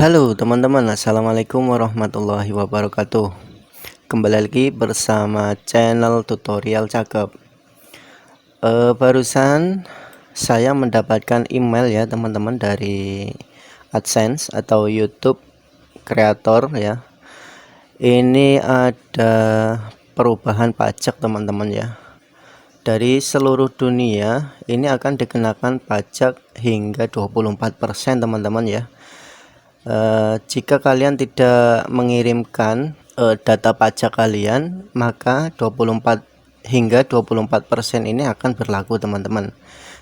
Halo teman-teman, assalamualaikum warahmatullahi wabarakatuh. Kembali lagi bersama channel tutorial cakep. Barusan saya mendapatkan email ya teman-teman dari AdSense atau YouTube Creator ya. Ini ada perubahan pajak teman-teman ya. Dari seluruh dunia ini akan dikenakan pajak hingga 24% teman-teman ya. Jika kalian tidak mengirimkan data pajak kalian, maka 24 hingga 24% ini akan berlaku teman-teman.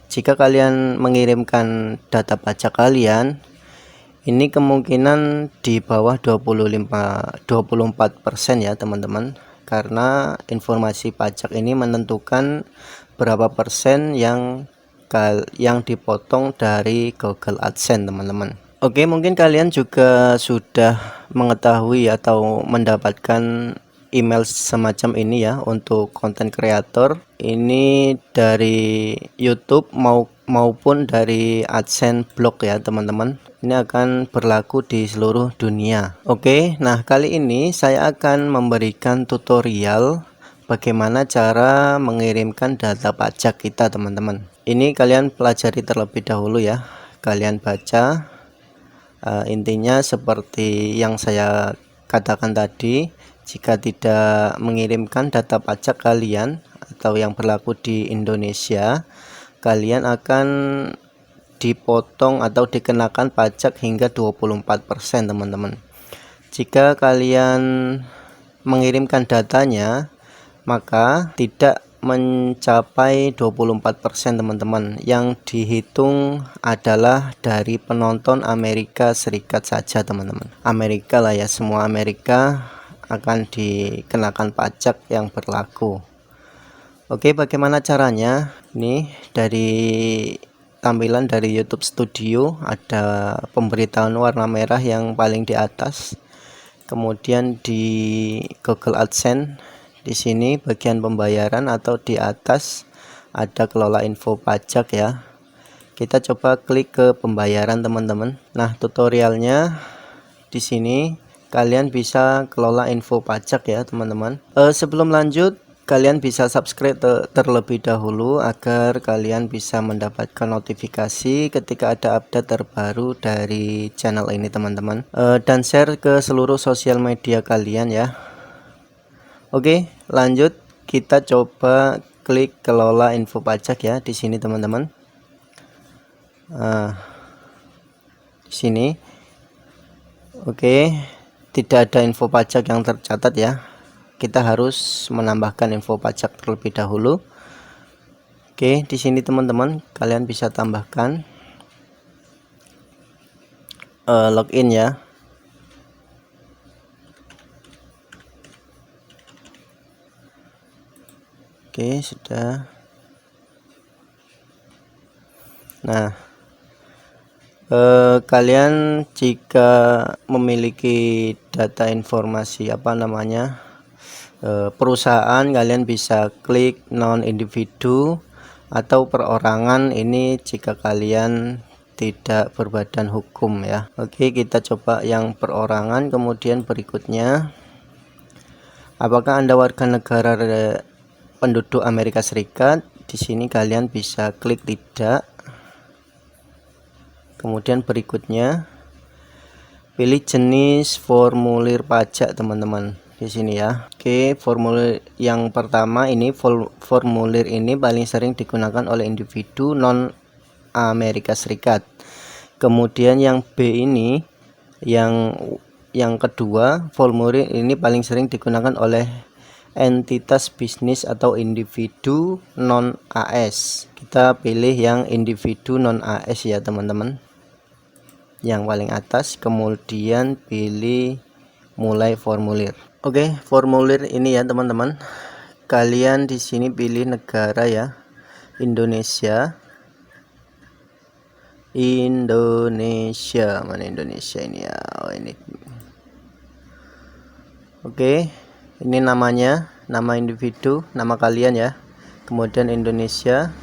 Jika kalian mengirimkan data pajak kalian, ini kemungkinan di bawah 24% ya teman-teman, karena informasi pajak ini menentukan berapa persen yang dipotong dari Google AdSense teman-teman. Oke, mungkin kalian juga sudah mengetahui atau mendapatkan email semacam ini ya untuk konten kreator. Ini dari YouTube maupun dari AdSense blog ya teman-teman. Ini akan berlaku di seluruh dunia. Oke, nah kali ini saya akan memberikan tutorial bagaimana cara mengirimkan data pajak kita teman-teman. Ini kalian pelajari terlebih dahulu ya. Kalian baca. Intinya seperti yang saya katakan tadi, jika tidak mengirimkan data pajak kalian atau yang berlaku di Indonesia, kalian akan dipotong atau dikenakan pajak hingga 24% teman-teman. Jika kalian mengirimkan datanya, maka tidak mencapai 24% teman-teman. Yang dihitung adalah dari penonton Amerika Serikat saja teman-teman. Amerika lah ya, semua Amerika akan dikenakan pajak yang berlaku. Oke, bagaimana caranya? Ini dari tampilan dari YouTube Studio, ada pemberitahuan warna merah yang paling di atas. Kemudian di Google AdSense, di sini bagian pembayaran atau di atas ada kelola info pajak ya. Kita coba klik ke pembayaran teman-teman. Nah, tutorialnya di sini kalian bisa kelola info pajak ya teman-teman. Sebelum lanjut, kalian bisa subscribe terlebih dahulu agar kalian bisa mendapatkan notifikasi ketika ada update terbaru dari channel ini teman-teman. Dan share ke seluruh sosial media kalian ya. Oke, lanjut kita coba klik kelola info pajak ya di sini teman-teman. Di sini. Oke, tidak ada info pajak yang tercatat ya. Kita harus menambahkan info pajak terlebih dahulu. Oke, di sini teman-teman kalian bisa tambahkan login ya. Oke, sudah. Nah, kalian jika memiliki data informasi perusahaan, kalian bisa klik non individu atau perorangan. Ini jika kalian tidak berbadan hukum ya. Oke, kita coba yang perorangan. Kemudian berikutnya, apakah Anda warga negara penduduk Amerika Serikat? Di sini kalian bisa klik tidak. Kemudian berikutnya, pilih jenis formulir pajak teman-teman di sini ya. Oke, formulir yang pertama ini, formulir ini paling sering digunakan oleh individu non Amerika Serikat. Kemudian yang B ini, yang kedua, formulir ini paling sering digunakan oleh entitas bisnis atau individu non AS. Kita pilih yang individu non AS ya teman-teman, yang paling atas. Kemudian pilih mulai formulir. Oke, formulir ini ya teman-teman, kalian di sini pilih negara ya, Indonesia. Mana Indonesia ini ya? Oh, ini. Oke, ini namanya, nama individu, nama kalian ya. Kemudian Indonesia.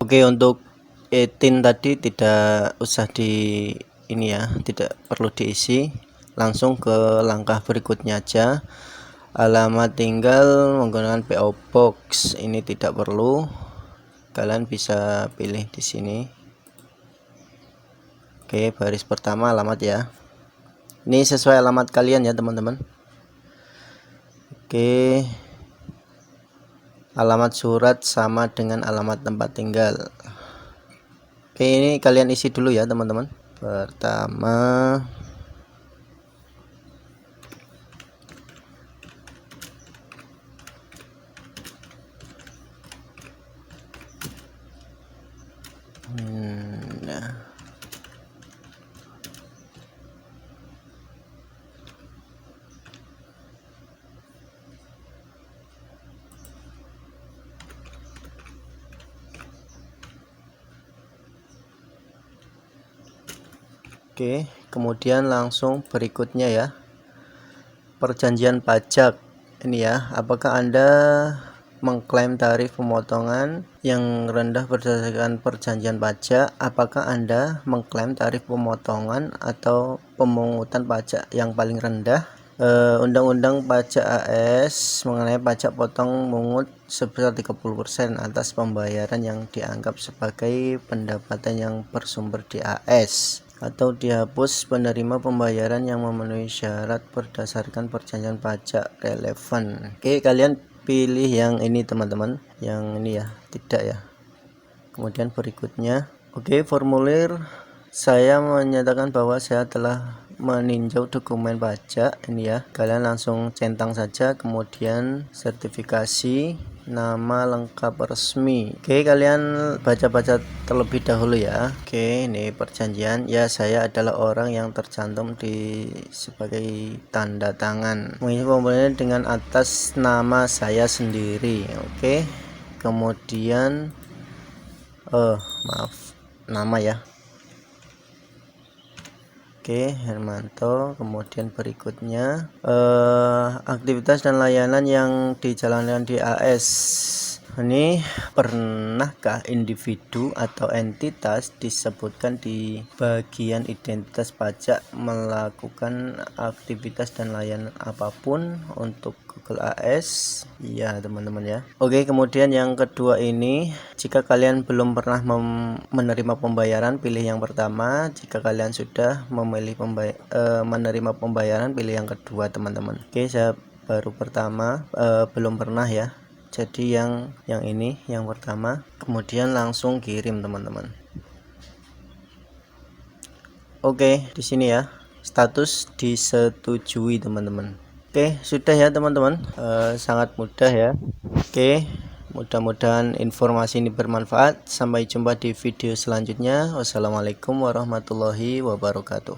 Oke, untuk 18 tadi tidak usah di ini ya, tidak perlu diisi, langsung ke langkah berikutnya aja. Alamat tinggal menggunakan PO Box ini tidak perlu, kalian bisa pilih di sini. Oke, baris pertama alamat ya, ini sesuai alamat kalian ya teman-teman. Oke, alamat surat sama dengan alamat tempat tinggal. Oke, ini kalian isi dulu ya teman-teman. Pertama, nah, oke, kemudian langsung berikutnya ya, perjanjian pajak ini ya, apakah Anda mengklaim tarif pemotongan yang rendah berdasarkan perjanjian pajak? Apakah Anda mengklaim tarif pemotongan atau pemungutan pajak yang paling rendah? Undang-Undang Pajak AS mengenai pajak potong mungut sebesar 30% atas pembayaran yang dianggap sebagai pendapatan yang bersumber di AS, atau dihapus penerima pembayaran yang memenuhi syarat berdasarkan perjanjian pajak relevan. Oke, kalian pilih yang ini teman-teman, yang ini ya, tidak ya. Kemudian berikutnya, oke, formulir saya menyatakan bahwa saya telah meninjau dokumen pajak ini ya, kalian langsung centang saja, kemudian sertifikasi, nama lengkap resmi. Oke, kalian baca-baca terlebih dahulu ya. Oke, ini perjanjian ya, saya adalah orang yang tercantum di sebagai tanda tangan, mengisi formulir dengan atas nama saya sendiri. Oke, kemudian maaf, nama ya. Oke, Hermanto. Kemudian berikutnya aktivitas dan layanan yang dijalankan di AS. Ini pernahkah individu atau entitas disebutkan di bagian identitas pajak melakukan aktivitas dan layanan apapun untuk Google AS? Ya teman-teman ya. Oke, kemudian yang kedua ini, jika kalian belum pernah menerima pembayaran, pilih yang pertama. Jika kalian sudah menerima pembayaran, pilih yang kedua teman-teman. Oke, saya baru pertama, belum pernah ya, jadi yang ini yang pertama, kemudian langsung kirim teman-teman. Oke, di sini ya, status disetujui teman-teman. Oke, sudah ya teman-teman, sangat mudah ya. Oke, mudah-mudahan informasi ini bermanfaat. Sampai jumpa di video selanjutnya. Wassalamualaikum warahmatullahi wabarakatuh.